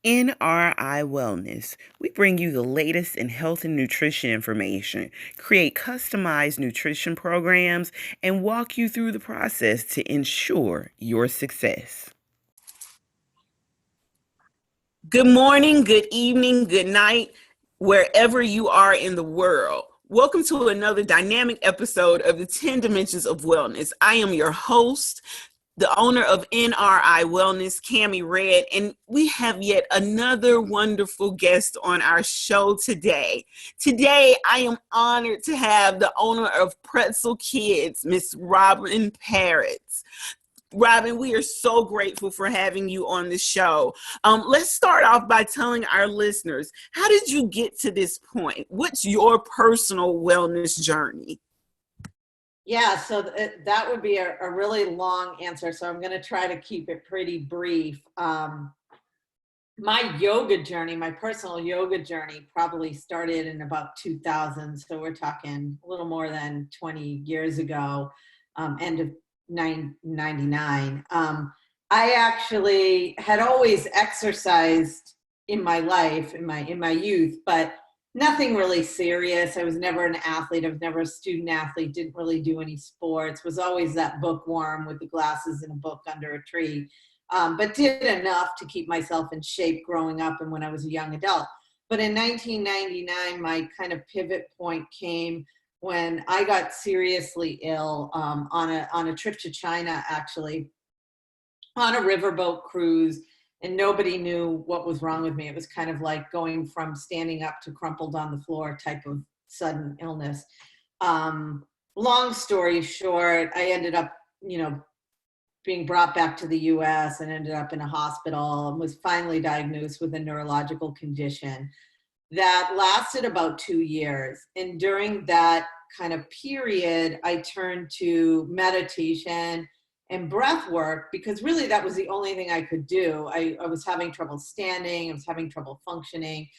NRI Wellness. We bring you the latest in health and nutrition information, create customized nutrition programs, and walk you through the process to ensure your success. Good morning, good evening, good night, wherever you are in the world. Welcome to another dynamic episode of the 10 Dimensions of Wellness. I am your host, the owner of NRI Wellness, Cammie Red, and we have yet another wonderful guest on our show today. Today, I am honored to have the owner of Pretzel Kids, Miss Robyn Parets. Robyn, we are so grateful for having you on the show. Let's start off by telling our listeners, how did you get to this point? What's your personal wellness journey? Yeah, so that would be a really long answer. So I'm going to try to keep it pretty brief. My yoga journey, my personal yoga journey, probably started in about 2000. So we're talking a little more than 20 years ago, end of 99. I actually had always exercised in my life, in my youth, but nothing really serious. I was never an athlete. I was never a student athlete, didn't really do any sports, was always that bookworm with the glasses and a book under a tree, but did enough to keep myself in shape growing up and when I was a young adult. But in 1999, my kind of pivot point came when I got seriously ill on a trip to China, actually, on a riverboat cruise, and nobody knew what was wrong with me. It was kind of like going from standing up to crumpled on the floor type of sudden illness. Long story short, I ended up, being brought back to the US and ended up in a hospital and was finally diagnosed with a neurological condition that lasted about 2 years. And during that kind of period, I turned to meditation and breath work because really that was the only thing I could do. I was having trouble standing, I was having trouble functioning.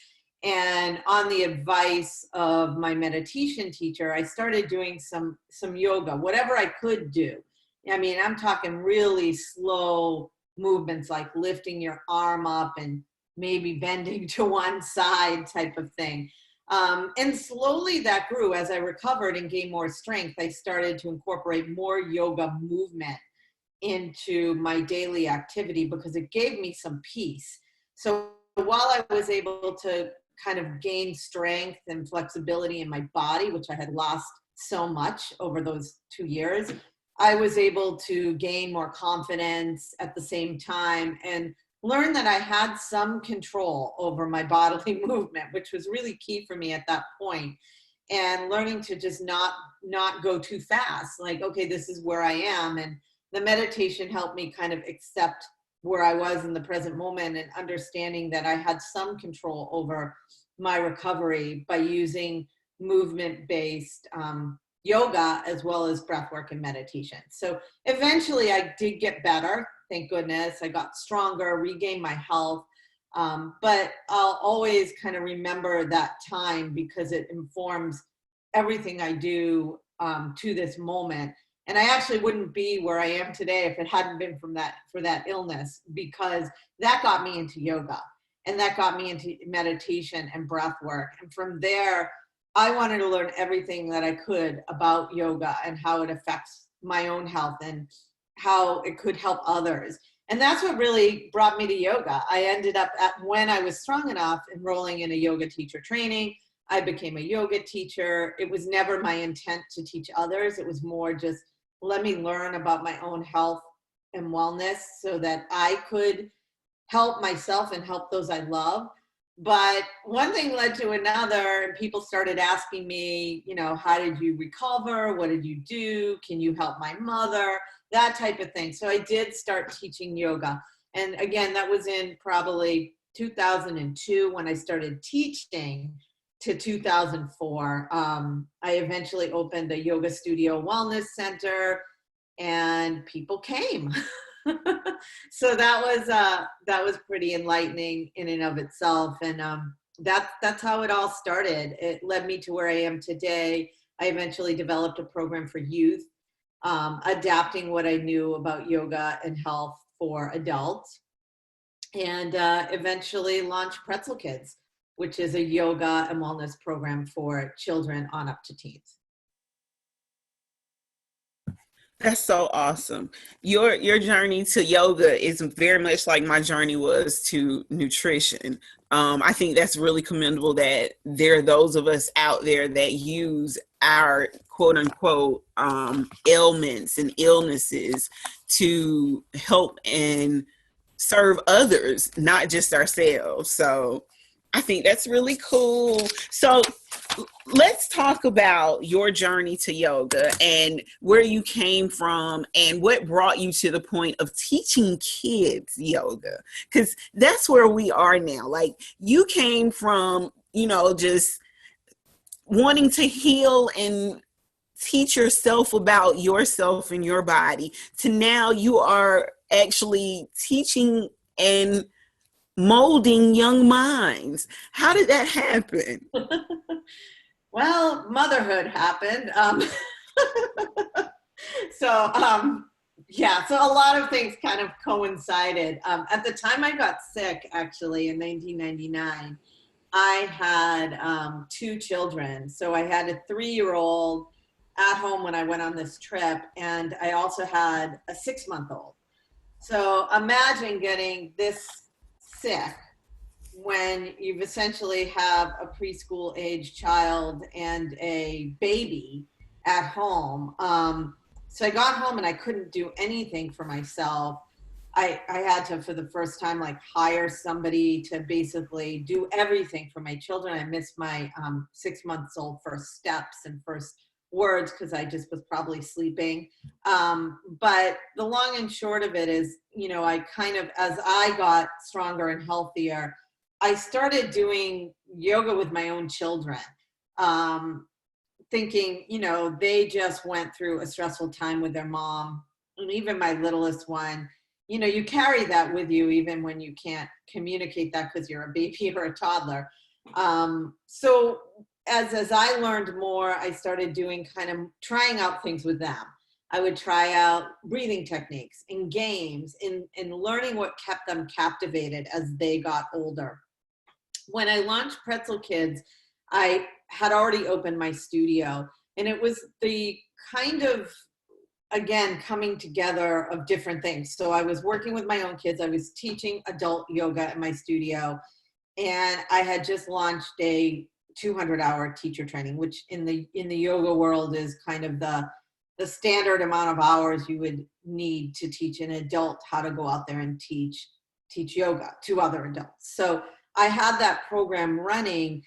And on the advice of my meditation teacher, I started doing some yoga, whatever I could do. I mean, I'm talking really slow movements like lifting your arm up and maybe bending to one side type of thing. And slowly that grew as I recovered and gained more strength. I started to incorporate more yoga movement into my daily activity because it gave me some peace. So while I was able to kind of gain strength and flexibility in my body, which I had lost so much over those 2 years, I was able to gain more confidence at the same time and learn that I had some control over my bodily movement, which was really key for me at that point. And learning to just not go too fast. Like, okay, this is where I am. And the meditation helped me kind of accept where I was in the present moment and understanding that I had some control over my recovery by using movement-based yoga as well as breath work and meditation. So eventually I did get better. Thank goodness. I got stronger, regained my health. But I'll always kind of remember that time because it informs everything I do to this moment. And I actually wouldn't be where I am today if it hadn't been for that illness, because that got me into yoga and that got me into meditation and breath work. And from there, I wanted to learn everything that I could about yoga and how it affects my own health and how it could help others. And that's what really brought me to yoga. I ended up when I was strong enough, enrolling in a yoga teacher training. I became a yoga teacher. It was never my intent to teach others. It was more just let me learn about my own health and wellness so that I could help myself and help those I love. But one thing led to another, and people started asking me, how did you recover? What did you do? Can you help my mother? That type of thing. So I did start teaching yoga. And again, that was in probably 2002 when I started teaching to 2004. I eventually opened a yoga studio wellness center and people came. So that was pretty enlightening in and of itself. And that's how it all started. It led me to where I am today. I eventually developed a program for youth, adapting what I knew about yoga and health for adults. and eventually launched Pretzel Kids, which is a yoga and wellness program for children on up to teens. That's so awesome. Your journey to yoga is very much like my journey was to nutrition. I think that's really commendable that there are those of us out there that use our quote unquote ailments and illnesses to help and serve others, not just ourselves. So I think that's really cool. So let's talk about your journey to yoga and where you came from and what brought you to the point of teaching kids yoga, because that's where we are now. Like, you came from, just wanting to heal and teach yourself about yourself and your body, to now you are actually teaching and molding young minds. How did that happen? Well, motherhood happened. So a lot of things kind of coincided. At the time I got sick, actually, in 1999, I had 2 children. So I had a 3-year-old at home when I went on this trip, and I also had a 6-month-old. So imagine getting this sick when you've essentially have a preschool age child and a baby at home. So I got home and I couldn't do anything for myself. I had to, for the first time, like hire somebody to basically do everything for my children. I missed my 6-month-old first steps and first words because I just was probably sleeping. But the long and short of it is, I kind of, as I got stronger and healthier, I started doing yoga with my own children, thinking, they just went through a stressful time with their mom. And even my littlest one, you carry that with you even when you can't communicate that because you're a baby or a toddler. So as I learned more, I started doing kind of trying out things with them. I would try out breathing techniques in games, in learning what kept them captivated as they got older. When I launched Pretzel Kids, I had already opened my studio, and it was the kind of, again, coming together of different things. So I was working with my own kids. I was teaching adult yoga in my studio, and I had just launched a 200-hour teacher training, which in the yoga world is kind of the standard amount of hours you would need to teach an adult how to go out there and teach yoga to other adults. So I had that program running,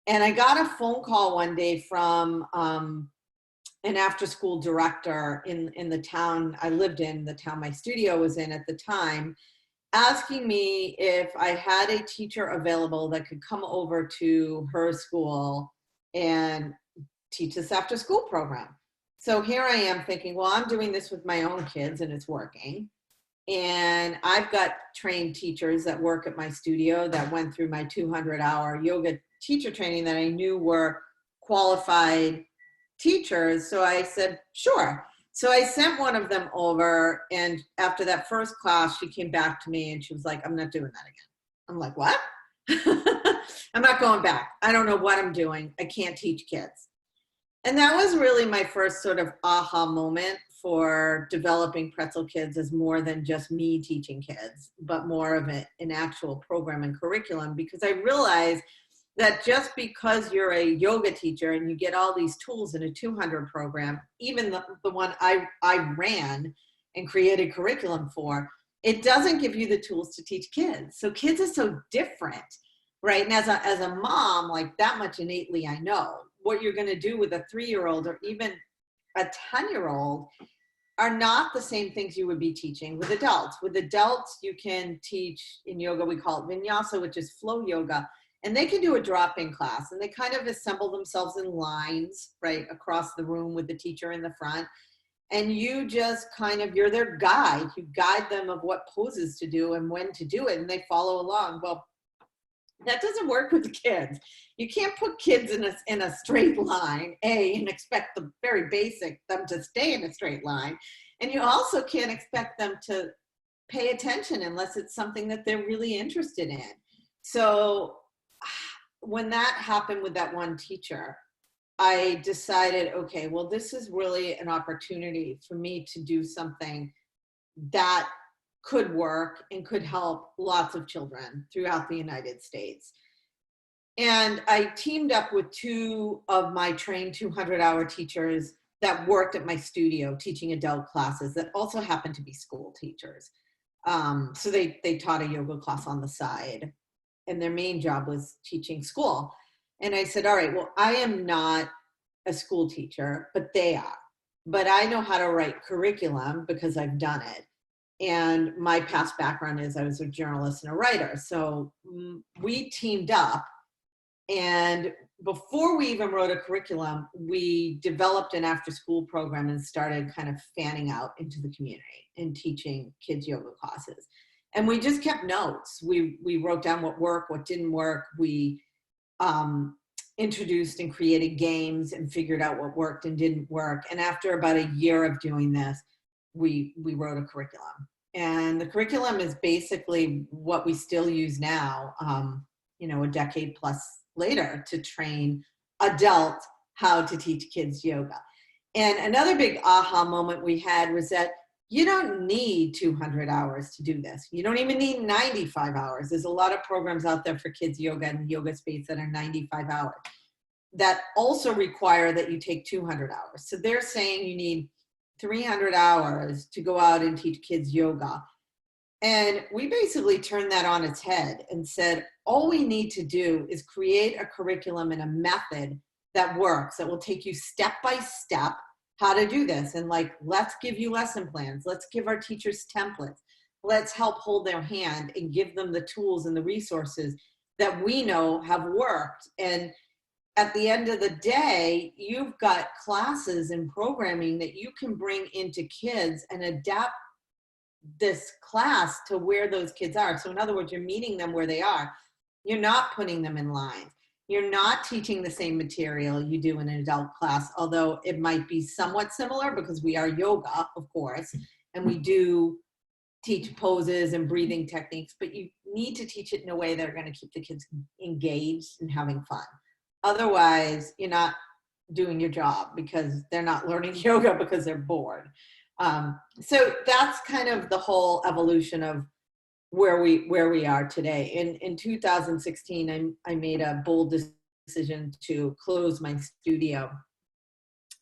and I got a phone call one day from an after-school director in the town I lived in, the town my studio was in at the time, asking me if I had a teacher available that could come over to her school and teach this after-school program. So here I am thinking, well, I'm doing this with my own kids and it's working. And I've got trained teachers that work at my studio that went through my 200-hour yoga teacher training that I knew were qualified teachers. So I said, sure. So I sent one of them over, and after that first class, she came back to me and she was like, I'm not doing that again. I'm like, what? I'm not going back. I don't know what I'm doing. I can't teach kids. And that was really my first sort of aha moment for developing Pretzel Kids as more than just me teaching kids, but more of an actual program and curriculum, because I realized that just because you're a yoga teacher and you get all these tools in a 200 program, even the one I ran and created curriculum for, it doesn't give you the tools to teach kids. So kids are so different, right? And as a mom, like, that much innately I know. What you're going to do with a 3-year-old or even a 10-year-old are not the same things you would be teaching with adults. With adults, you can teach, in yoga, we call it vinyasa, which is flow yoga. And they can do a drop-in class, and they kind of assemble themselves in lines, right, across the room with the teacher in the front. And you just kind of, you're their guide. You guide them of what poses to do and when to do it, and they follow along. Well, that doesn't work with the kids. You can't put kids in a straight line, and expect the very basic, them to stay in a straight line. And you also can't expect them to pay attention unless it's something that they're really interested in. So when that happened with that one teacher, I decided, okay, well, this is really an opportunity for me to do something that could work and could help lots of children throughout the United States. And I teamed up with two of my trained 200-hour teachers that worked at my studio teaching adult classes that also happened to be school teachers. So they taught a yoga class on the side, and their main job was teaching school. And I said, all right, well, I am not a school teacher, but they are. But I know how to write curriculum because I've done it. And my past background is I was a journalist and a writer. So we teamed up, and before we even wrote a curriculum, we developed an after-school program and started kind of fanning out into the community and teaching kids yoga classes. And we just kept notes. We wrote down what worked, what didn't work. We introduced and created games and figured out what worked and didn't work. And after about a year of doing this, we wrote a curriculum. And the curriculum is basically what we still use now, a decade plus later, to train adults how to teach kids yoga. And another big aha moment we had was that you don't need 200 hours to do this. You don't even need 95 hours. There's a lot of programs out there for kids yoga and yoga space that are 95 hours that also require that you take 200 hours. So they're saying you need 300 hours to go out and teach kids yoga. And we basically turned that on its head and said, all we need to do is create a curriculum and a method that works, that will take you step by step how to do this. And let's give you lesson plans. Let's give our teachers templates. Let's help hold their hand and give them the tools and the resources that we know have worked. And at the end of the day, you've got classes and programming that you can bring into kids and adapt this class to where those kids are. So in other words, you're meeting them where they are. You're not putting them in lines. You're not teaching the same material you do in an adult class, although it might be somewhat similar because we are yoga, of course, and we do teach poses and breathing techniques, but you need to teach it in a way that are going to keep the kids engaged and having fun. Otherwise, you're not doing your job because they're not learning yoga because they're bored. So that's kind of the whole evolution of where we are today. In 2016, I made a bold decision to close my studio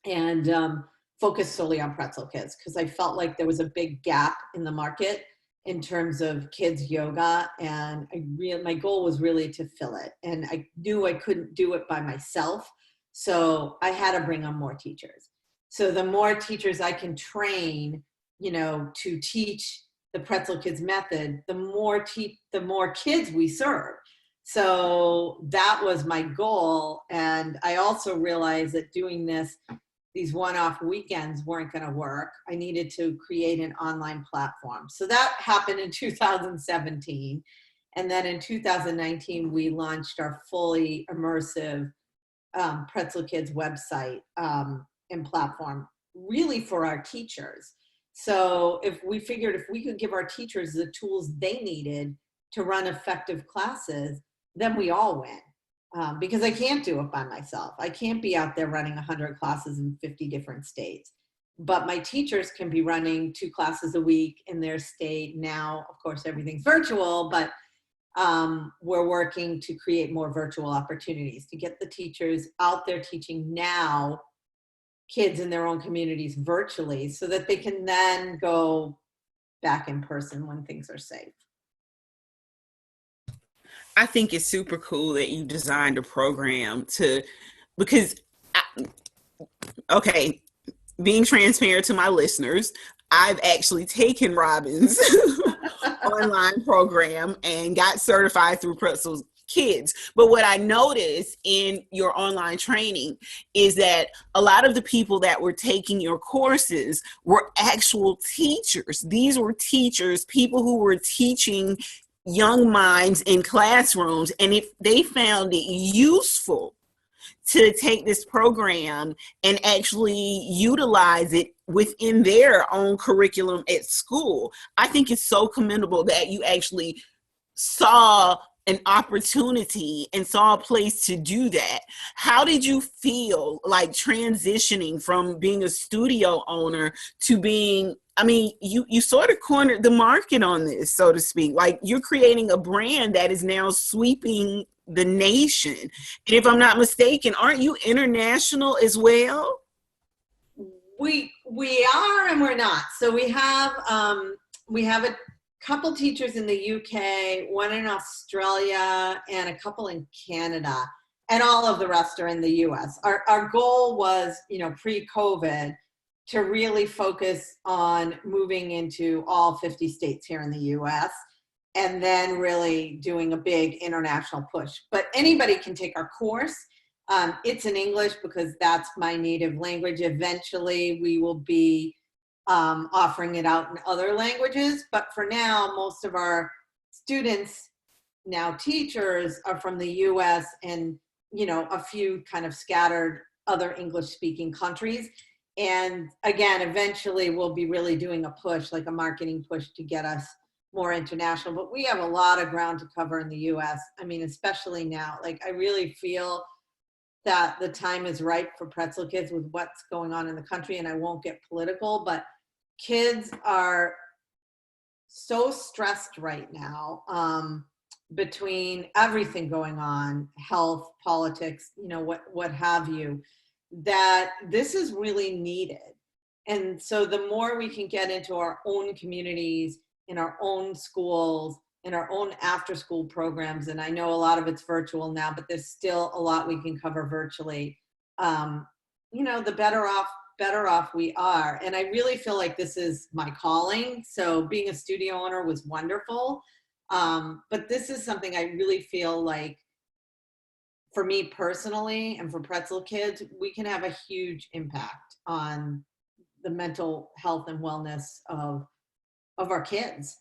and focus solely on Pretzel Kids, because I felt like there was a big gap in the market in terms of kids yoga, and my goal was really to fill it. And I knew I couldn't do it by myself, so I had to bring on more teachers. So the more teachers I can train, to teach the Pretzel Kids method, the more kids we serve. So that was my goal. And I also realized that doing these one-off weekends weren't going to work. I needed to create an online platform. So that happened in 2017. And then in 2019, we launched our fully immersive Pretzel Kids website and platform, really for our teachers. So we figured if we could give our teachers the tools they needed to run effective classes, then we all win. Because I can't do it by myself. I can't be out there running 100 classes in 50 different states. But my teachers can be running 2 classes a week in their state. Now, of course, everything's virtual, but we're working to create more virtual opportunities to get the teachers out there teaching now kids in their own communities virtually so that they can then go back in person when things are safe. I think it's super cool that you designed a program being transparent to my listeners, I've actually taken Robyn's online program and got certified through Pretzel Kids. But what I noticed in your online training is that a lot of the people that were taking your courses were actual teachers. These were teachers, people who were teaching young minds in classrooms, and if they found it useful to take this program and actually utilize it within their own curriculum at school. I think it's so commendable that you actually saw an opportunity and saw a place to do that. How did you feel like transitioning from being a studio owner to being, I mean, you sort of cornered the market on this, so to speak. Like, you're creating a brand that is now sweeping the nation. And if I'm not mistaken, aren't you international as well? We are and we're not. So we have a couple teachers in the UK, one in Australia, and a couple in Canada, and all of the rest are in the US. Our goal was, pre-COVID, to really focus on moving into all 50 states here in the US, and then really doing a big international push. But anybody can take our course. It's in English because that's my native language. Eventually, we will be offering it out in other languages. But for now, most of our students, now teachers, are from the US and, a few kind of scattered other English-speaking countries. And again, eventually we'll be really doing a push, like a marketing push, to get us more international. But we have a lot of ground to cover in the US. I mean, especially now, like, I really feel that the time is ripe for Pretzel Kids with what's going on in the country. And I won't get political, but kids are so stressed right now, between everything going on, health, politics, what have you, that this is really needed. And so the more we can get into our own communities, in our own schools, in our own after school programs, and I know a lot of it's virtual now, but there's still a lot we can cover virtually, the better off we are. And I really feel like this is my calling. So being a studio owner was wonderful. But this is something I really feel like, for me personally and for Pretzel Kids, we can have a huge impact on the mental health and wellness of our kids.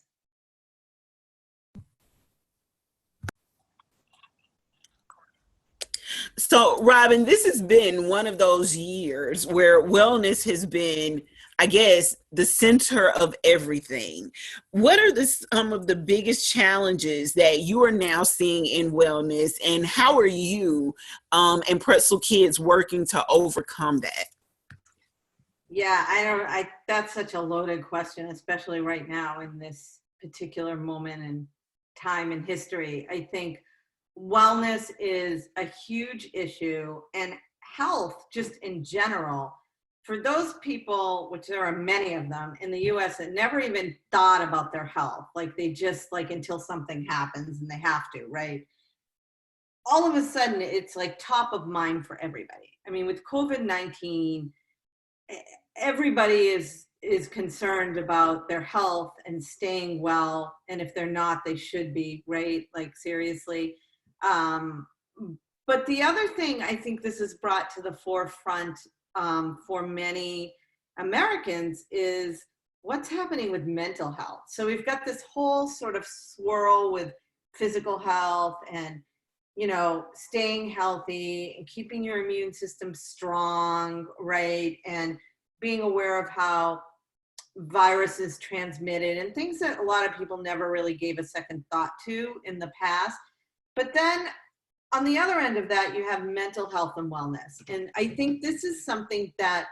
So, Robyn, this has been one of those years where wellness has been, I guess, the center of everything. What are some of the biggest challenges that you are now seeing in wellness, and how are you and Pretzel Kids working to overcome that? Yeah, that's such a loaded question, especially right now in this particular moment in time in history. I think wellness is a huge issue, and health just in general, for those people, which there are many of them in the US, that never even thought about their health. Like, they just, like, until something happens and they have to, right? All of a sudden it's like top of mind for everybody. I mean, with COVID-19, everybody is concerned about their health and staying well, and if they're not, they should be, right? Like, seriously. But the other thing I think this has brought to the forefront, for many Americans, is what's happening with mental health. So we've got this whole sort of swirl with physical health and, staying healthy and keeping your immune system strong, right? And being aware of how viruses transmitted and things that a lot of people never really gave a second thought to in the past. But then on the other end of that, you have mental health and wellness. And I think this is something that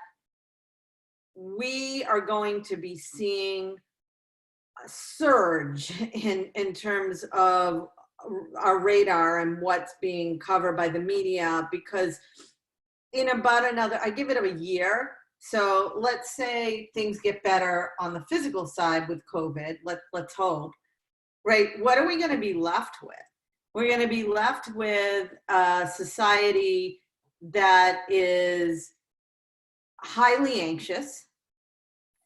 we are going to be seeing a surge in terms of our radar and what's being covered by the media, because in about I give it a year. So let's say things get better on the physical side with COVID, let's hope, right? What are we going to be left with? We're going to be left with a society that is highly anxious,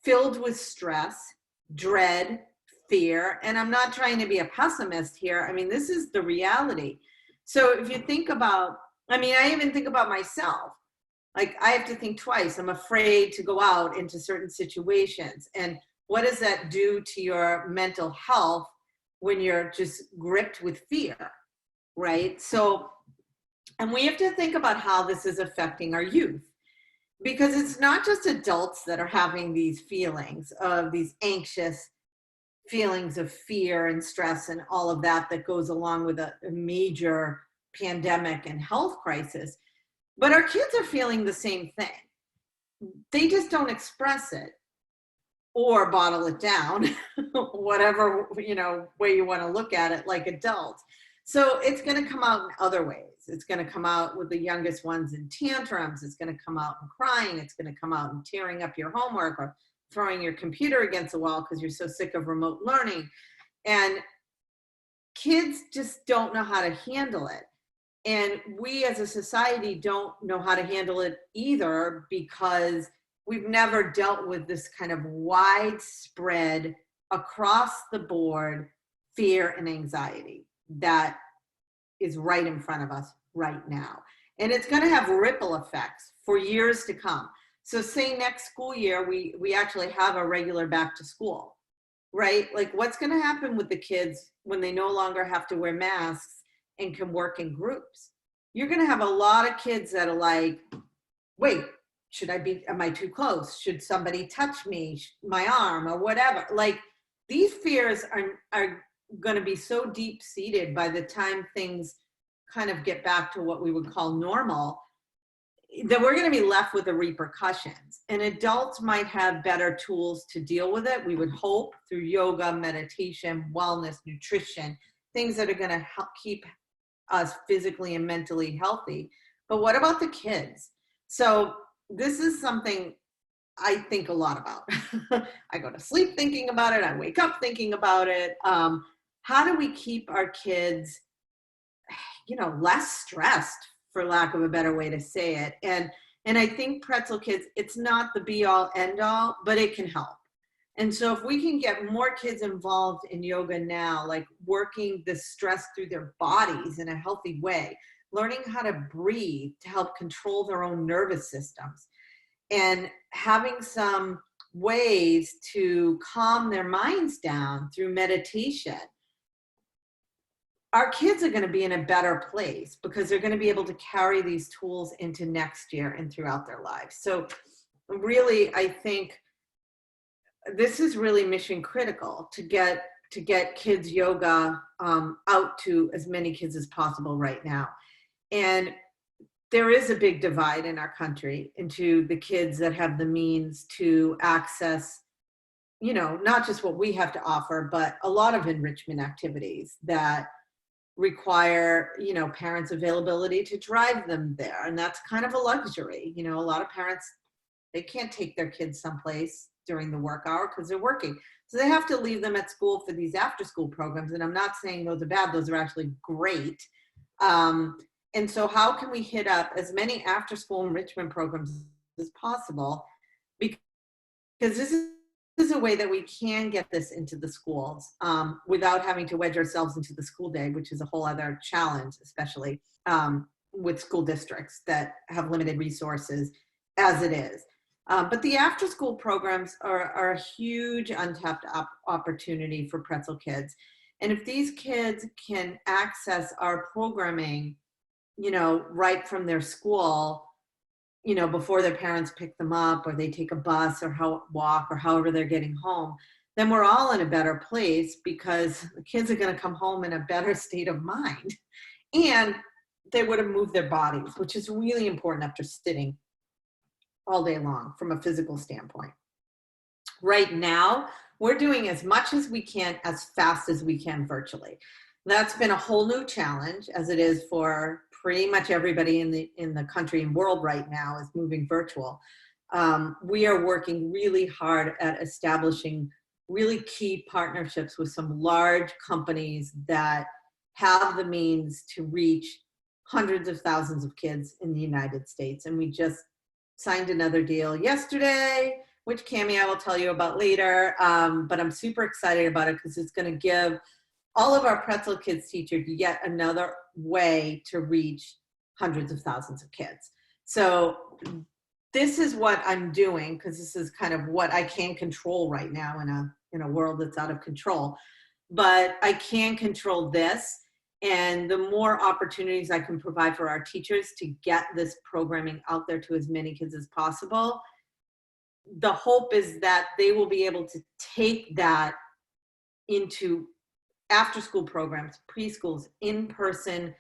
filled with stress, dread, fear. And I'm not trying to be a pessimist here. I mean, this is the reality. So if you think about, I even think about myself. Like, I have to think twice. I'm afraid to go out into certain situations. And what does that do to your mental health when you're just gripped with fear, right? So, and we have to think about how this is affecting our youth. Because it's not just adults that are having these feelings of these anxious feelings of fear and stress and all of that that goes along with a major pandemic and health crisis, but our kids are feeling the same thing. They just don't express it or bottle it down, whatever, way you want to look at it, like adults. So it's going to come out in other ways. It's going to come out with the youngest ones in tantrums. It's going to come out in crying. It's going to come out in tearing up your homework or throwing your computer against the wall because you're so sick of remote learning. And kids just don't know how to handle it. And we as a society don't know how to handle it either, because we've never dealt with this kind of widespread, across the board fear and anxiety that is right in front of us right now. And it's going to have ripple effects for years to come. So say next school year, we actually have a regular back to school, right? Like, what's going to happen with the kids when they no longer have to wear masks and can work in groups? You're going to have a lot of kids that are like, wait, am I too close? Should somebody touch me, my arm or whatever? Like, these fears are going to be so deep seated by the time things kind of get back to what we would call normal, that we're going to be left with the repercussions. And adults might have better tools to deal with it, we would hope, through yoga, meditation, wellness, nutrition, things that are going to help keep us physically and mentally healthy. But what about the kids? So this is something I think a lot about. I go to sleep thinking about it. I wake up thinking about it. How do we keep our kids, less stressed, for lack of a better way to say it? And I think Pretzel Kids, it's not the be all end all, but it can help. And so if we can get more kids involved in yoga now, like working the stress through their bodies in a healthy way, learning how to breathe to help control their own nervous systems, and having some ways to calm their minds down through meditation, our kids are going to be in a better place because they're going to be able to carry these tools into next year and throughout their lives. So really, I think this is really mission critical to get kids yoga out to as many kids as possible right now. And there is a big divide in our country into the kids that have the means to access, not just what we have to offer, but a lot of enrichment activities that require, parents' availability to drive them there. And that's kind of a luxury. A lot of parents, they can't take their kids someplace during the work hour because they're working. So they have to leave them at school for these after school programs. And I'm not saying those are bad. Those are actually great. And so how can we hit up as many after school enrichment programs as possible? Because this is a way that we can get this into the schools without having to wedge ourselves into the school day, which is a whole other challenge, especially with school districts that have limited resources as it is. But the after school programs are a huge untapped opportunity for Pretzel Kids. And if these kids can access our programming, right from their school, before their parents pick them up or they take a bus or walk or however they're getting home, then we're all in a better place because the kids are going to come home in a better state of mind. And they would have moved their bodies, which is really important after sitting all day long from a physical standpoint. Right now, we're doing as much as we can, as fast as we can virtually. That's been a whole new challenge, as it is for pretty much everybody in the country and world right now, is moving virtual. We are working really hard at establishing really key partnerships with some large companies that have the means to reach hundreds of thousands of kids in the United States. And we just signed another deal yesterday, which Cammie I will tell you about later. But I'm super excited about it because it's going to give all of our Pretzel Kids teachers yet another way to reach hundreds of thousands of kids. So this is what I'm doing, because this is kind of what I can control right now in a world that's out of control. But I can control this. And the more opportunities I can provide for our teachers to get this programming out there to as many kids as possible, the hope is that they will be able to take that into after school programs, preschools, in-person,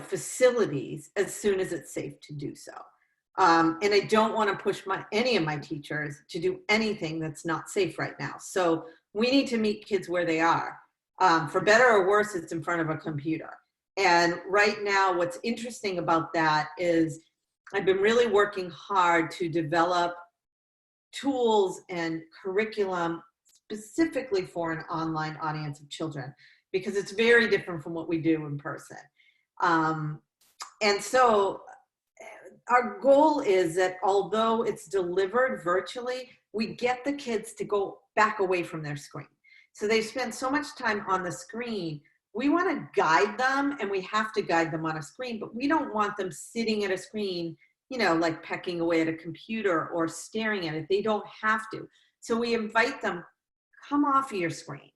facilities as soon as it's safe to do so. And I don't want to push any of my teachers to do anything that's not safe right now. So we need to meet kids where they are. For better or worse, it's in front of a computer. And right now, what's interesting about that is I've been really working hard to develop tools and curriculum specifically for an online audience of children, because it's very different from what we do in person. And so our goal is that although it's delivered virtually, we get the kids to go back away from their screen. So they spend so much time on the screen. We want to guide them, and we have to guide them on a screen, but we don't want them sitting at a screen, like pecking away at a computer or staring at it. They don't have to. So we invite them, come off of your screen.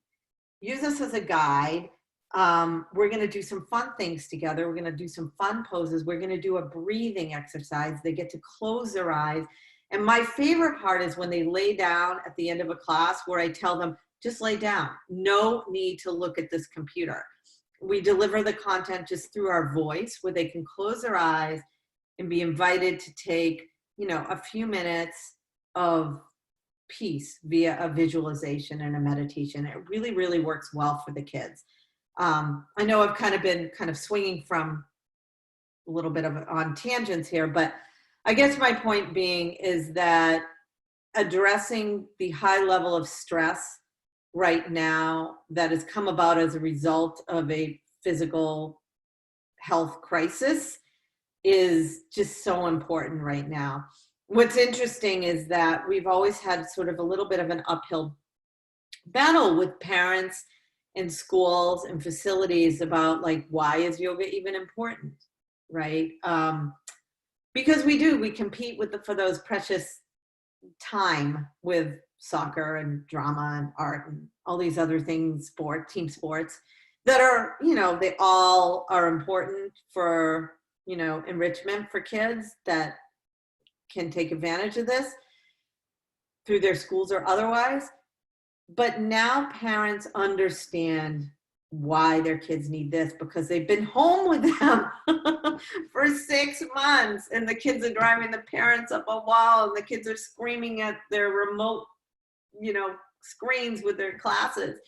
Use us as a guide. We're going to do some fun things together. We're going to do some fun poses. We're going to do a breathing exercise. They get to close their eyes. And my favorite part is when they lay down at the end of a class, where I tell them, just lay down. No need to look at this computer. We deliver the content just through our voice, where they can close their eyes and be invited to take, a few minutes of peace via a visualization and a meditation. It really, really works well for the kids. I know I've been swinging from a little bit of on tangents here, but I guess my point being is that addressing the high level of stress right now that has come about as a result of a physical health crisis is just so important right now. What's interesting is that we've always had sort of a little bit of an uphill battle with parents and schools and facilities about, like, why is yoga even important, right? Because we compete for those precious time with soccer and drama and art and all these other things, team sports that are, they all are important for, enrichment for kids that can take advantage of this through their schools or otherwise. But now parents understand why their kids need this, because they've been home with them for 6 months, and the kids are driving the parents up a wall, and the kids are screaming at their remote, screens with their classes.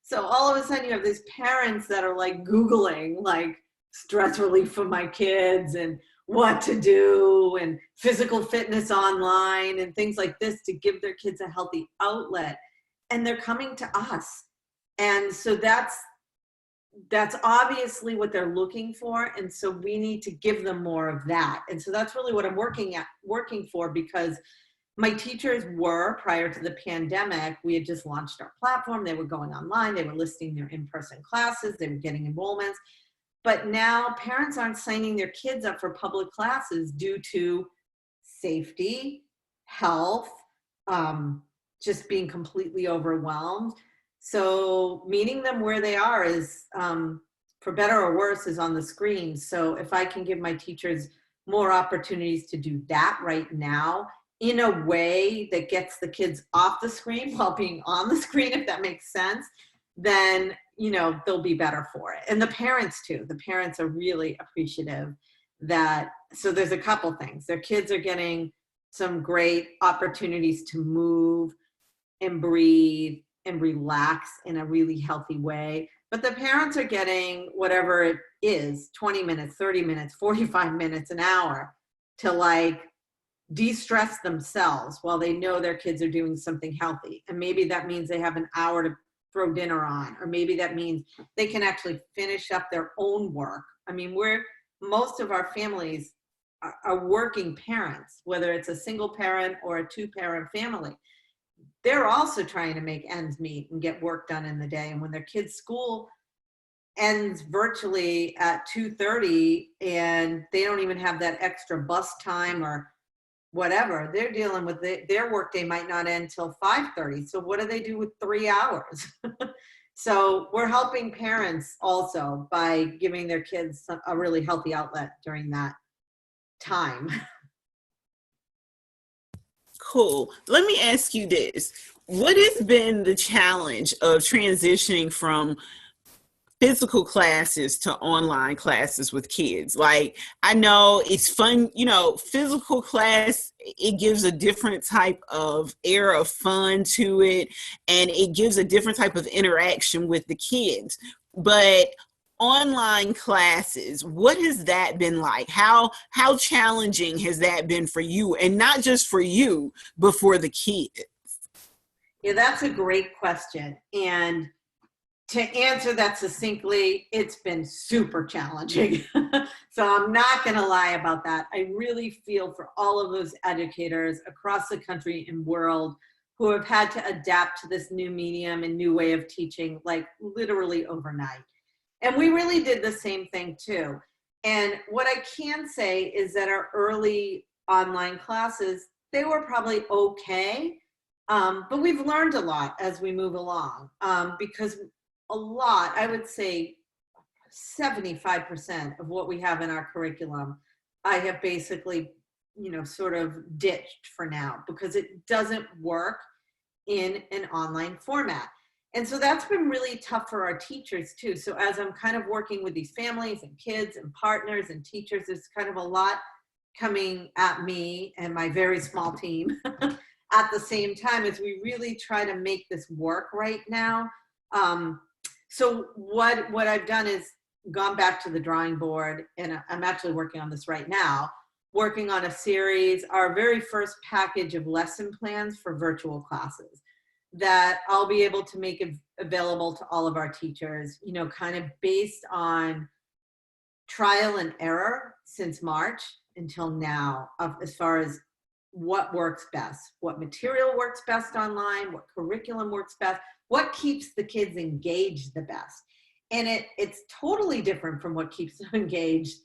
So all of a sudden you have these parents that are like Googling, like, stress relief for my kids and what to do and physical fitness online and things like this to give their kids a healthy outlet. And they're coming to us. And so that's obviously what they're looking for. And so we need to give them more of that. And so that's really what I'm working for, because my teachers were, prior to the pandemic, we had just launched our platform. They were going online. They were listing their in-person classes. They were getting enrollments. But now parents aren't signing their kids up for public classes due to safety, health, just being completely overwhelmed. So meeting them where they are is, for better or worse, is on the screen. So if I can give my teachers more opportunities to do that right now in a way that gets the kids off the screen while being on the screen, if that makes sense, then, they'll be better for it. And the parents too. The parents are really appreciative that, so there's a couple things. Their kids are getting some great opportunities to move and breathe and relax in a really healthy way. But the parents are getting whatever it is, 20 minutes, 30 minutes, 45 minutes, an hour, to like de-stress themselves while they know their kids are doing something healthy. And maybe that means they have an hour to throw dinner on, or maybe that means they can actually finish up their own work. I mean, most of our families are working parents, whether it's a single parent or a 2-parent family. They're also trying to make ends meet and get work done in the day. And when their kids' school ends virtually at 2:30 and they don't even have that extra bus time or whatever, they're dealing with their work day might not end till 5:30. So what do they do with 3 hours? So we're helping parents also by giving their kids a really healthy outlet during that time. Cool. Let me ask you this. What has been the challenge of transitioning from physical classes to online classes with kids? Like, I know it's fun, physical class, it gives a different type of air of fun to it, and it gives a different type of interaction with the kids. But online classes, what has that been like? How challenging has that been for you? And not just for you, but for the kids? Yeah, that's a great question. And to answer that succinctly, it's been super challenging. So I'm not going to lie about that. I really feel for all of those educators across the country and world who have had to adapt to this new medium and new way of teaching, like literally overnight. And we really did the same thing too. And what I can say is that our early online classes, they were probably okay. But we've learned a lot as we move along, because a lot, I would say 75% of what we have in our curriculum, I have basically, sort of ditched for now because it doesn't work in an online format. And so that's been really tough for our teachers too. So as I'm kind of working with these families and kids and partners and teachers, there's kind of a lot coming at me and my very small team at the same time as we really try to make this work right now. So what I've done is gone back to the drawing board, and I'm actually working on this right now, working on a series, our very first package of lesson plans for virtual classes that I'll be able to make available to all of our teachers, kind of based on trial and error since March until now, as far as what works best, what material works best online, what curriculum works best, what keeps the kids engaged the best. And it's totally different from what keeps them engaged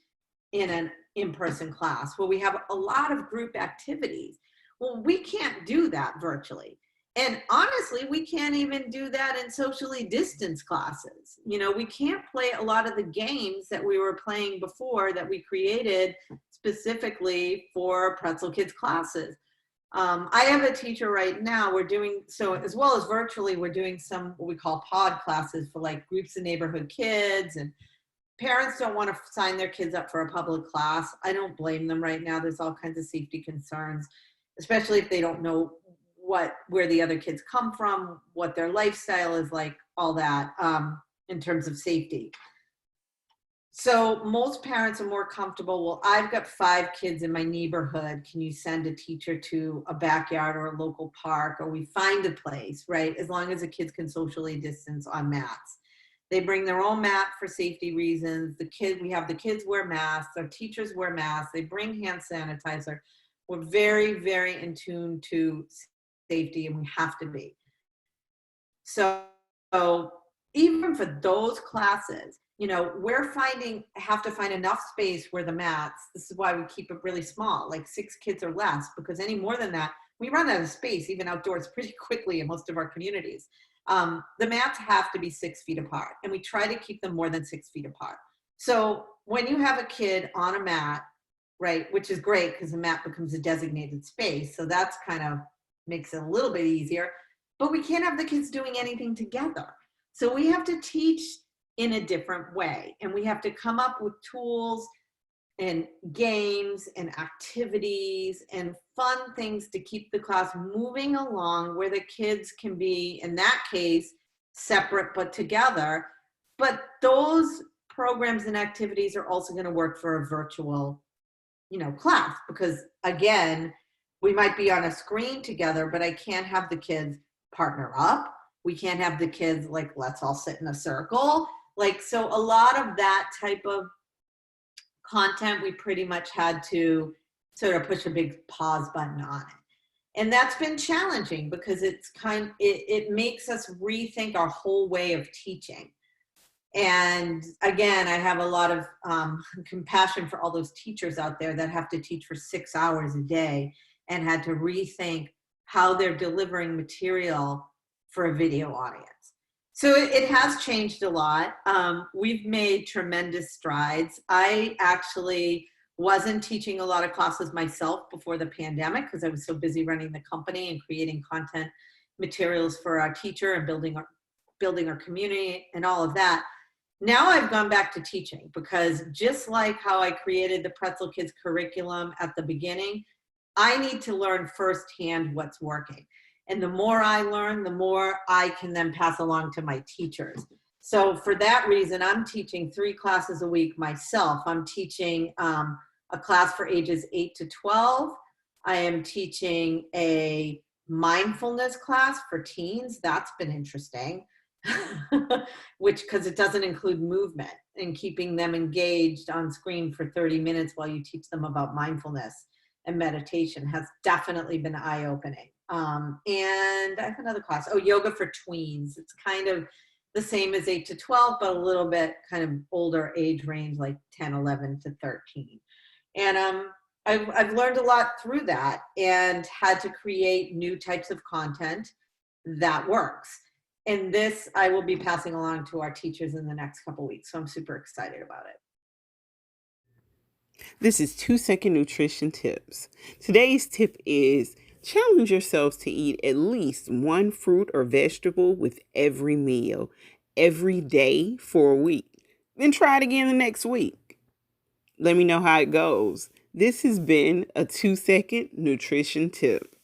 in an in-person class where we have a lot of group activities. Well, we can't do that virtually. And honestly, we can't even do that in socially distanced classes. We can't play a lot of the games that we were playing before that we created specifically for Pretzel Kids classes. I have a teacher right now, we're doing, so as well as virtually, we're doing some what we call pod classes for like groups of neighborhood kids, and parents don't want to sign their kids up for a public class. I don't blame them right now. There's all kinds of safety concerns, especially if they don't know where the other kids come from, what their lifestyle is like, all that, in terms of safety. So most parents are more comfortable, well, I've got 5 kids in my neighborhood. Can you send a teacher to a backyard or a local park, or we find a place, right? As long as the kids can socially distance on mats. They bring their own mat for safety reasons. We have the kids wear masks, our teachers wear masks, they bring hand sanitizer. We're very, very in tune to safety, and we have to be. So even for those classes, have to find enough space where the mats, this is why we keep it really small, like 6 kids or less, because any more than that, we run out of space, even outdoors, pretty quickly in most of our communities. The mats have to be 6 feet apart, and we try to keep them more than 6 feet apart. So when you have a kid on a mat, right, which is great because the mat becomes a designated space, so that's kind of makes it a little bit easier, but we can't have the kids doing anything together. So we have to teach in a different way, and we have to come up with tools and games and activities and fun things to keep the class moving along, where the kids can be, in that case, separate but together. But those programs and activities are also going to work for a virtual, class, because again, we might be on a screen together, but I can't have the kids partner up. We can't have the kids like, let's all sit in a circle. So a lot of that type of content, we pretty much had to sort of push a big pause button on it. And that's been challenging because it makes us rethink our whole way of teaching. And again, I have a lot of compassion for all those teachers out there that have to teach for 6 hours a day and had to rethink how they're delivering material for a video audience. So it has changed a lot. We've made tremendous strides. I actually wasn't teaching a lot of classes myself before the pandemic because I was so busy running the company and creating content materials for our teacher and building our community and all of that. Now I've gone back to teaching because just like how I created the Pretzel Kids curriculum at the beginning, I need to learn firsthand what's working. And the more I learn, the more I can then pass along to my teachers. So for that reason, I'm teaching 3 classes a week myself. I'm teaching a class for ages 8 to 12. I am teaching a mindfulness class for teens. That's been interesting, which because it doesn't include movement and keeping them engaged on screen for 30 minutes while you teach them about mindfulness and meditation has definitely been eye-opening. And I have another class, yoga for tweens. It's kind of the same as 8 to 12, but a little bit kind of older age range, like 10, 11 to 13. And I've learned a lot through that and had to create new types of content that works. And this I will be passing along to our teachers in the next couple of weeks. So I'm super excited about it. This is 2-second nutrition tips. Today's tip is challenge yourselves to eat at least one fruit or vegetable with every meal, every day for a week. Then try it again the next week. Let me know how it goes. This has been a 2-second nutrition tip.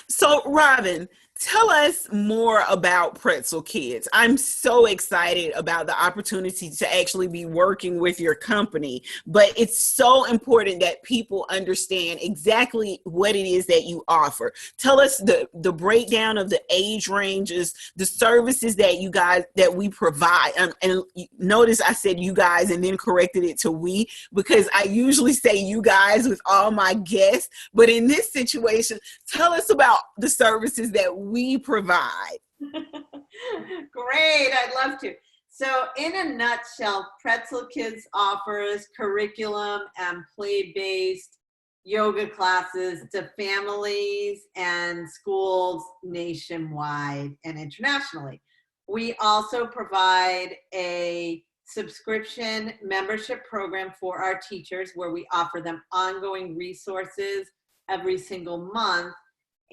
So, Robyn, tell us more about Pretzel Kids. I'm so excited about the opportunity to actually be working with your company, but it's so important that people understand exactly what it is that you offer. Tell us the breakdown of the age ranges, the services that you guys, that we provide. And notice I said you guys and then corrected it to we, because I usually say you guys with all my guests, but in this situation, tell us about the services that we provide. Great, I'd love to. So in a nutshell, Pretzel Kids offers curriculum and play-based yoga classes to families and schools nationwide and internationally. We also provide a subscription membership program for our teachers where we offer them ongoing resources every single month,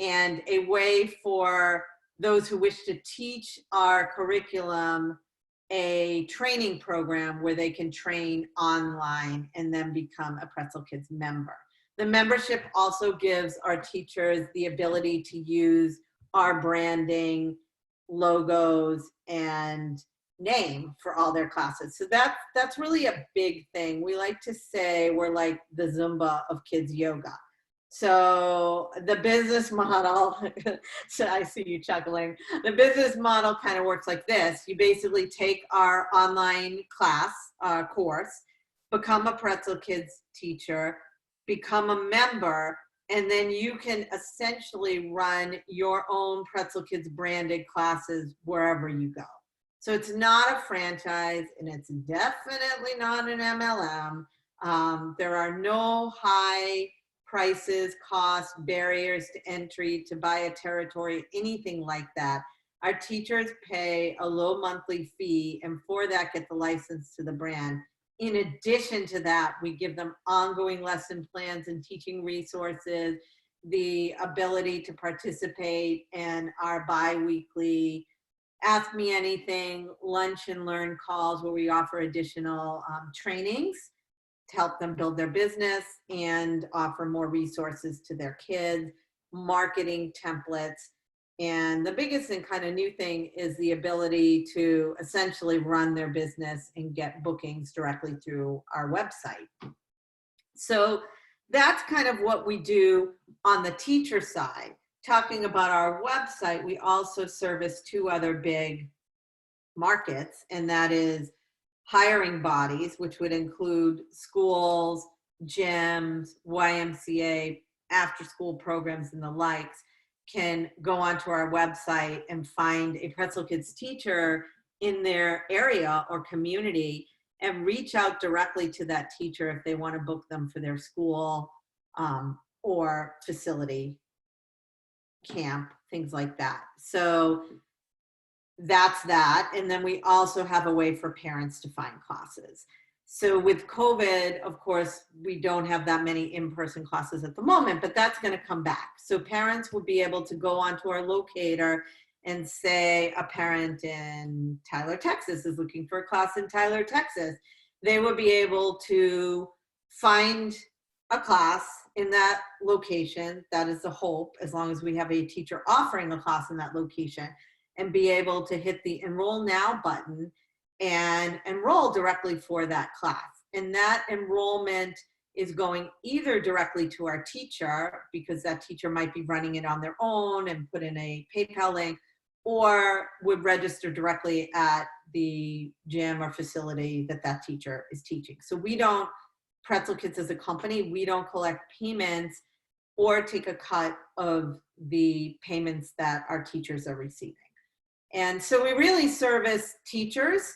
and a way for those who wish to teach our curriculum a training program where they can train online and then become a Pretzel Kids member. The membership also gives our teachers the ability to use our branding, logos, and name for all their classes. So that's really a big thing. We like to say we're like the Zumba of kids yoga. So the business model, so I see you chuckling. The business model kind of works like this. You basically take our online class course, become a Pretzel Kids teacher, become a member, and then you can essentially run your own Pretzel Kids branded classes wherever you go. So it's not a franchise, and it's definitely not an MLM. There are no high prices, costs, barriers to entry to buy a territory, anything like that. Our teachers pay a low monthly fee, and for that get the license to the brand. In addition to that, we give them ongoing lesson plans and teaching resources, the ability to participate in our bi-weekly Ask Me Anything lunch and learn calls where we offer additional trainings to help them build their business and offer more resources to their kids, marketing templates. And the biggest and kind of new thing is the ability to essentially run their business and get bookings directly through our website. So that's kind of what we do on the teacher side. Talking about our website, we also service 2 other big markets, and that is hiring bodies, which would include schools, gyms, YMCA, after school programs and the likes, can go onto our website and find a Pretzel Kids teacher in their area or community and reach out directly to that teacher if they want to book them for their school or facility camp, things like that. So that's that. And then we also have a way for parents to find classes. So with COVID, of course, we don't have that many in-person classes at the moment, but that's going to come back. So parents will be able to go onto our locator and say a parent in Tyler, Texas is looking for a class in Tyler, Texas. They will be able to find a class in that location. That is the hope, as long as we have a teacher offering a class in that location, and be able to hit the enroll now button and enroll directly for that class. And that enrollment is going either directly to our teacher, because that teacher might be running it on their own and put in a PayPal link, or would register directly at the gym or facility that that teacher is teaching. So we don't, Pretzel Kids as a company, we don't collect payments or take a cut of the payments that our teachers are receiving. And so we really service teachers,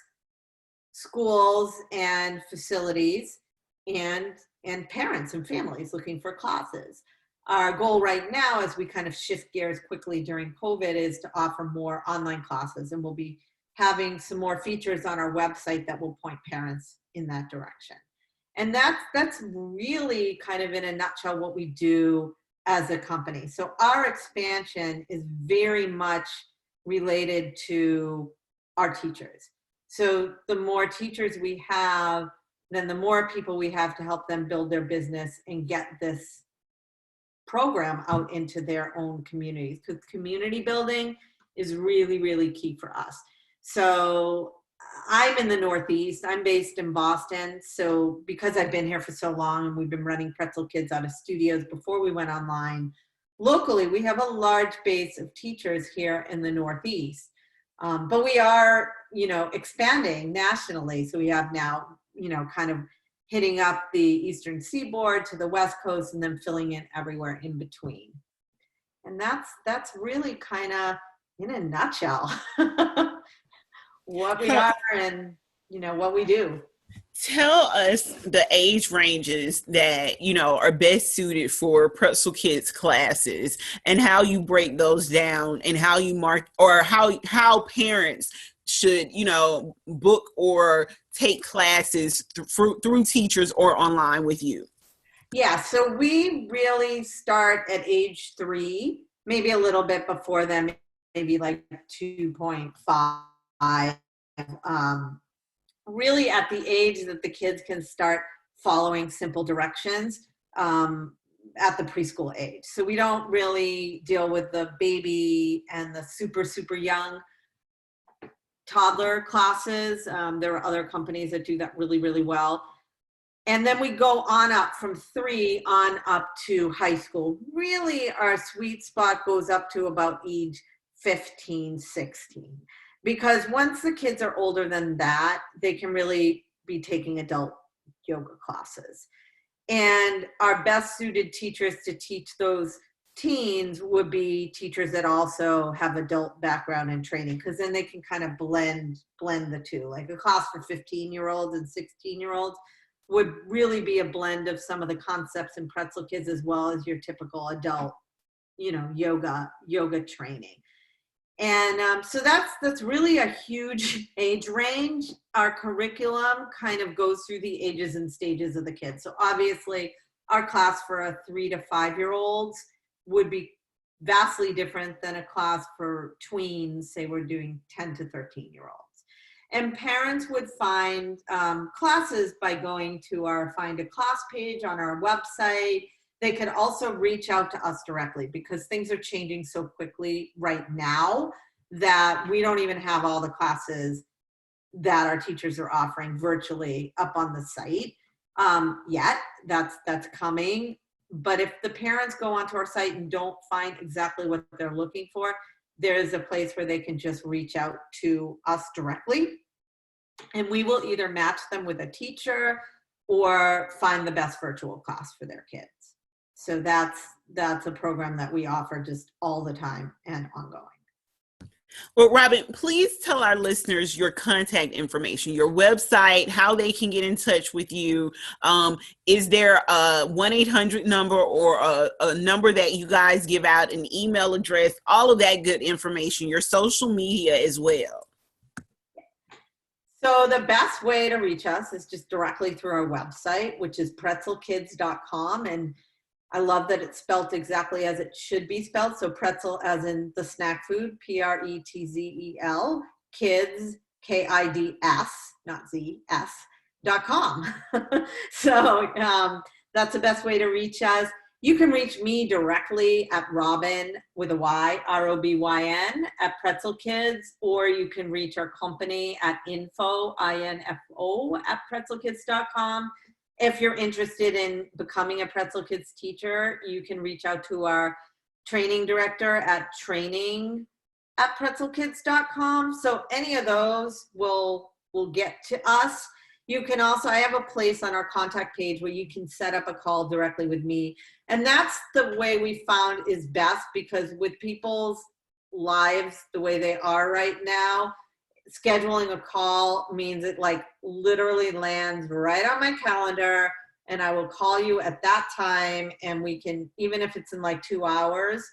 schools and facilities, and parents and families looking for classes. Our goal right now, as we kind of shift gears quickly during COVID, is to offer more online classes, and we'll be having some more features on our website that will point parents in that direction. And that's really kind of in a nutshell what we do as a company. So our expansion is very much related to our teachers. So the more teachers we have, then the more people we have to help them build their business and get this program out into their own communities, because community building is really, really key for us. So I'm in the Northeast. I'm based in Boston. So because I've been here for so long, and we've been running Pretzel Kids out of studios before we went online, locally, we have a large base of teachers here in the Northeast. But we are, expanding nationally. So we have now, kind of hitting up the Eastern Seaboard to the West Coast, and then filling in everywhere in between. And that's really kind of, in a nutshell, what we are and, what we do. Tell us the age ranges that, are best suited for Pretzel Kids classes, and how you break those down, and how you mark, or how parents should, book or take classes through teachers or online with you. Yeah, so we really start at age 3, maybe a little bit before then, maybe like 2.5. Really at the age that the kids can start following simple directions at the preschool age. So we don't really deal with the baby and the super, super young toddler classes. There are other companies that do that really, really well. And then we go on up from 3 on up to high school. Really, our sweet spot goes up to about age 15, 16. Because once the kids are older than that, they can really be taking adult yoga classes. And our best suited teachers to teach those teens would be teachers that also have adult background and training, because then they can kind of blend the two. Like a class for 15-year-olds and 16-year-olds would really be a blend of some of the concepts in Pretzel Kids, as well as your typical adult, yoga training. And so that's really a huge age range. Our curriculum kind of goes through the ages and stages of the kids. So obviously our class for a 3 to 5-year-olds would be vastly different than a class for tweens, say we're doing 10 to 13-year-olds. And parents would find classes by going to our Find a Class page on our website. They could also reach out to us directly, because things are changing so quickly right now that we don't even have all the classes that our teachers are offering virtually up on the site yet. That's coming. But if the parents go onto our site and don't find exactly what they're looking for, there's a place where they can just reach out to us directly, and we will either match them with a teacher or find the best virtual class for their kids. So that's a program that we offer just all the time and ongoing. Well, Robyn, please tell our listeners your contact information, your website, how they can get in touch with you. Is there a 1-800 number or a number that you guys give out, an email address, all of that good information, your social media as well? So the best way to reach us is just directly through our website, which is pretzelkids.com. And I love that it's spelled exactly as it should be spelled. So pretzel as in the snack food, Pretzel, kids, KIDS, not Z, S.com. So that's the best way to reach us. You can reach me directly at Robyn with a Y, ROBYN at Pretzel Kids, or you can reach our company at info, INFO at pretzelkids.com. If you're interested in becoming a Pretzel Kids teacher, you can reach out to our training director at training at pretzelkids.com. So any of those will get to us. You can also, I have a place on our contact page where you can set up a call directly with me. And that's the way we found is best, because with people's lives the way they are right now, scheduling a call means it like literally lands right on my calendar, and I will call you at that time, and we can, even if it's in like 2 hours,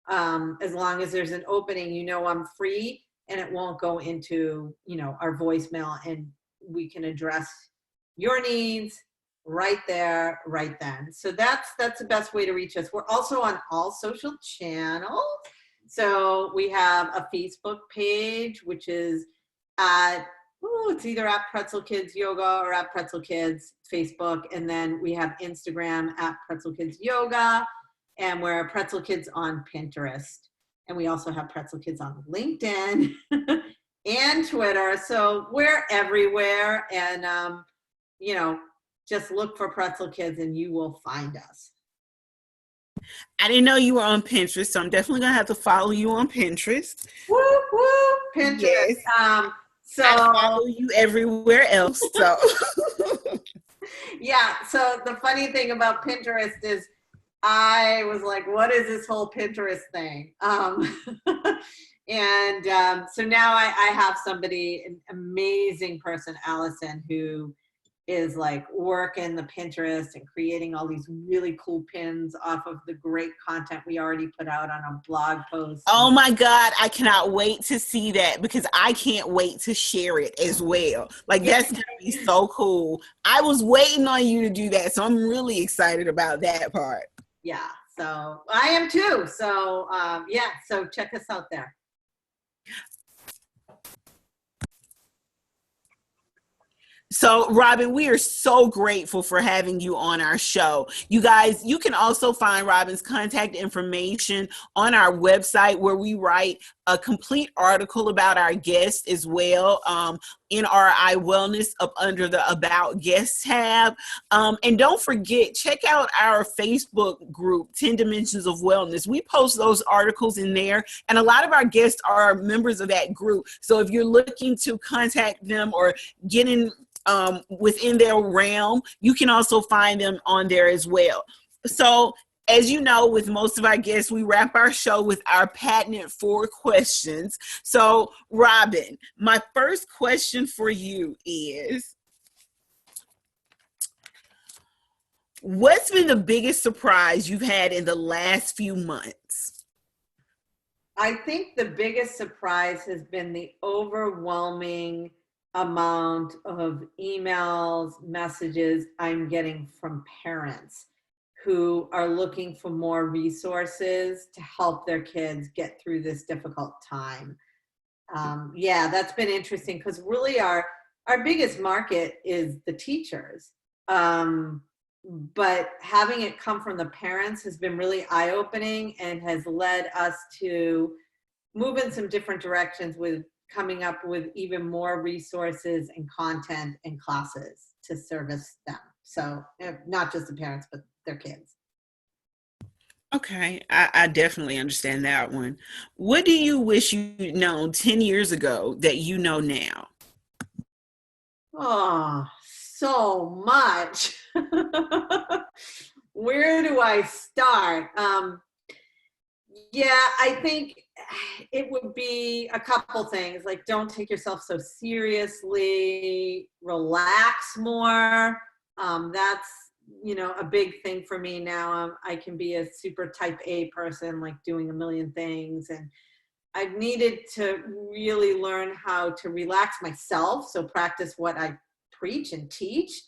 as long as there's an opening, you know, I'm free and it won't go into, you know, our voicemail, and we can address your needs right there, right then. So that's the best way to reach us. We're also on all social channels. So we have a Facebook page, which is at, it's either at Pretzel Kids Yoga or at Pretzel Kids Facebook. And then we have Instagram at Pretzel Kids Yoga, and we're Pretzel Kids on Pinterest. And we also have Pretzel Kids on LinkedIn and Twitter. So we're everywhere. And, you know, just look for Pretzel Kids and you will find us. I didn't know you were on Pinterest, so I'm definitely going to have to follow you on Pinterest. Woo, woo, Pinterest. Yes. So I follow you everywhere else. So yeah. So the funny thing about Pinterest is I was like, what is this whole Pinterest thing? And so now I have somebody, an amazing person, Allison, who is like working the Pinterest and creating all these really cool pins off of the great content we already put out on a blog post. oh my God, I cannot wait to see that, because I can't wait to share it as well. Like, that's going to be so cool. I was waiting on you to do that, so I'm really excited about that part. Yeah, so I am too. So yeah, so check us out there. So, Robyn, we are so grateful for having you on our show. You guys, you can also find Robyn's contact information on our website, where we write a complete article about our guests as well, in our iWellness up under the About Guests tab. And don't forget, check out our Facebook group, 10 Dimensions of Wellness. We post those articles in there, and a lot of our guests are members of that group. So if you're looking to contact them or get in within their realm, you can also find them on there as well. So, as you know, with most of our guests, we wrap our show with our patented 4 questions. So, Robyn, my first question for you is, what's been the biggest surprise you've had in the last few months? I think the biggest surprise has been the overwhelming amount of emails, messages I'm getting from parents who are looking for more resources to help their kids get through this difficult time. Yeah, that's been interesting, because really our biggest market is the teachers. But having it come from the parents has been really eye-opening and has led us to move in some different directions with coming up with even more resources and content and classes to service them. So not just the parents, but their kids. Okay, I definitely understand that one. What do you wish you'd known 10 years ago that you know now? Oh, so much. Where do I start? Yeah, I think it would be a couple things, like don't take yourself so seriously, relax more. That's, a big thing for me now. I can be a super type A person, like doing a million things. And I've needed to really learn how to relax myself. So practice what I preach and teach.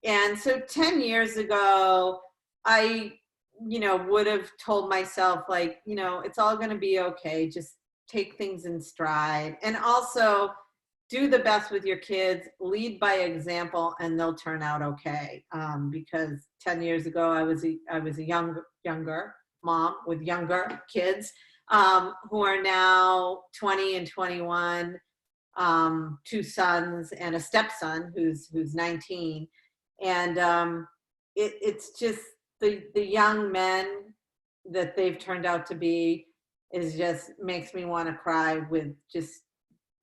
And so 10 years ago, I, would have told myself like, it's all going to be okay. Just take things in stride. And also do the best with your kids, lead by example, and they'll turn out okay. Because 10 years ago, I was a younger mom with younger kids who are now 20 and 21, two sons and a stepson who's 19. And it's just the young men that they've turned out to be is just makes me want to cry with just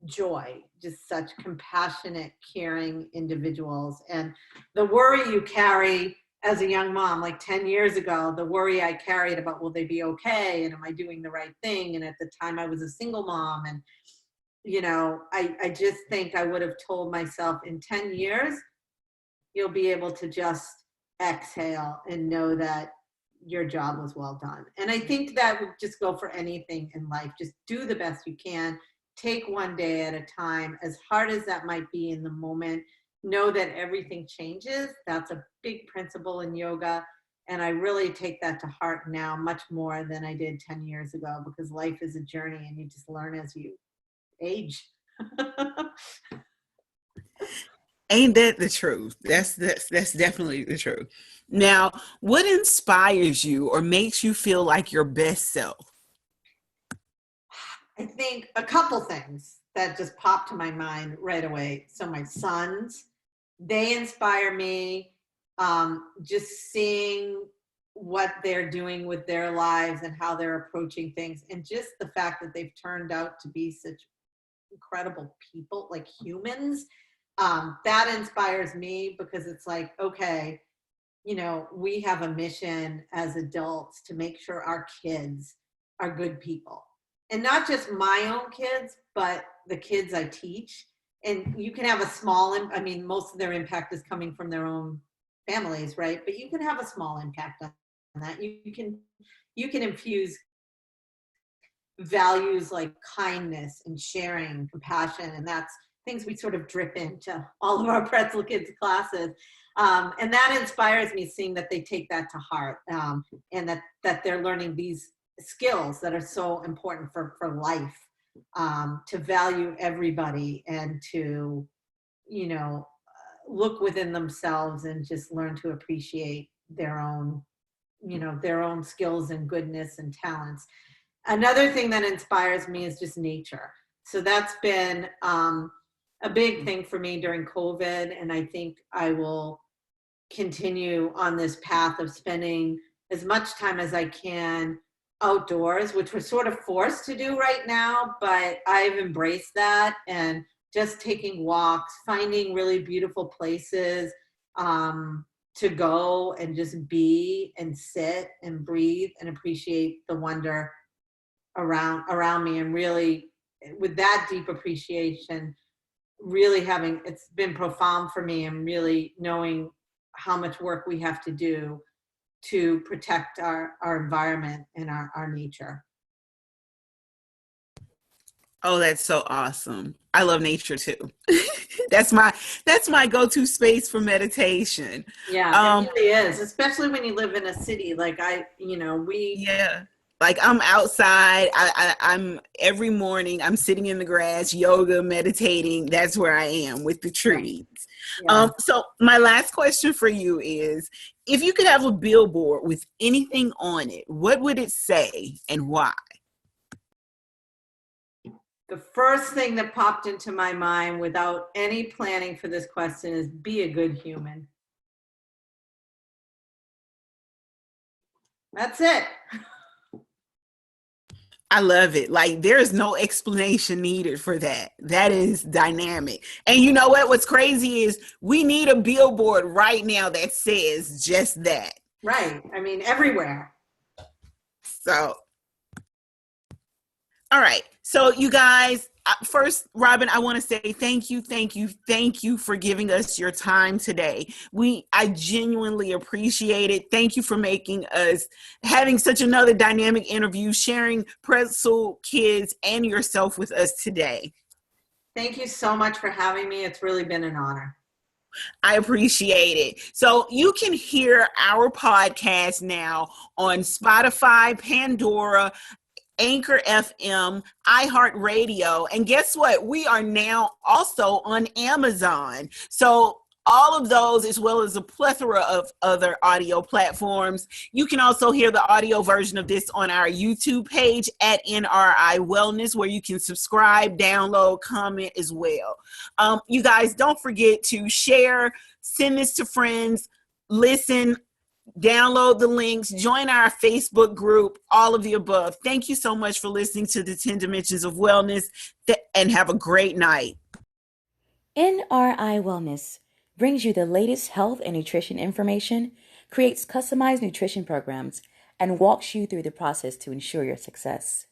joy, just such compassionate, caring individuals. And the worry you carry as a young mom, like 10 years ago, the worry I carried about, will they be okay? And am I doing the right thing? And at the time I was a single mom. And, I just think I would have told myself in 10 years, you'll be able to just exhale and know that your job was well done. And I think that would just go for anything in life. Just do the best you can. Take one day at a time, as hard as that might be in the moment. Know that everything changes. That's a big principle in yoga. And I really take that to heart now much more than I did 10 years ago, because life is a journey and you just learn as you age. Ain't that the truth? That's definitely the truth. Now, what inspires you or makes you feel like your best self? I think a couple things that just popped to my mind right away. So my sons, they inspire me. Just seeing what they're doing with their lives and how they're approaching things, and just the fact that they've turned out to be such incredible people, like humans. That inspires me, because it's like, okay, we have a mission as adults to make sure our kids are good people. And not just my own kids, but the kids I teach. And you can have a small, most of their impact is coming from their own families, right? But you can have a small impact on that. You can infuse values like kindness and sharing, compassion, and that's things we sort of drip into all of our Pretzel Kids classes. And that inspires me, seeing that they take that to heart, and that they're learning these skills that are so important for life, to value everybody and to, look within themselves and just learn to appreciate their own skills and goodness and talents. Another thing that inspires me is just nature. So that's been a big thing for me during COVID. And I think I will continue on this path of spending as much time as I can outdoors, which we're sort of forced to do right now, but I've embraced that, and just taking walks, finding really beautiful places to go and just be and sit and breathe and appreciate the wonder around me. And really, with that deep appreciation, really it's been profound for me, and really knowing how much work we have to do to protect our environment and our nature. Oh, that's so awesome. I love nature too. That's my go-to space for meditation. Yeah, it really is, especially when you live in a city. Like yeah. Like I'm outside. I'm every morning. I'm sitting in the grass, yoga, meditating. That's where I am with the trees. Yeah. So my last question for you is: if you could have a billboard with anything on it, what would it say and why? The first thing that popped into my mind without any planning for this question is, be a good human. That's it. I love it. Like, there is no explanation needed for that. That is dynamic. And you know what? What's crazy is we need a billboard right now that says just that. Right. Everywhere. So All right. So, you guys, first, Robyn, I want to say thank you for giving us your time today. I genuinely appreciate it. Thank you for making us having such another dynamic interview, sharing Pretzel Kids and yourself with us today. Thank you so much for having me. It's really been an honor. I appreciate it. So you can hear our podcast now on Spotify, Pandora, Anchor FM, iHeartRadio, and guess what? We are now also on Amazon. So all of those, as well as a plethora of other audio platforms. You can also hear the audio version of this on our YouTube page at NRI Wellness, where you can subscribe, download, comment as well. You guys, don't forget to share, send this to friends, listen, download the links, join our Facebook group, all of the above. Thank you so much for listening to the 10 Dimensions of Wellness, and have a great night. NRI Wellness brings you the latest health and nutrition information, creates customized nutrition programs, and walks you through the process to ensure your success.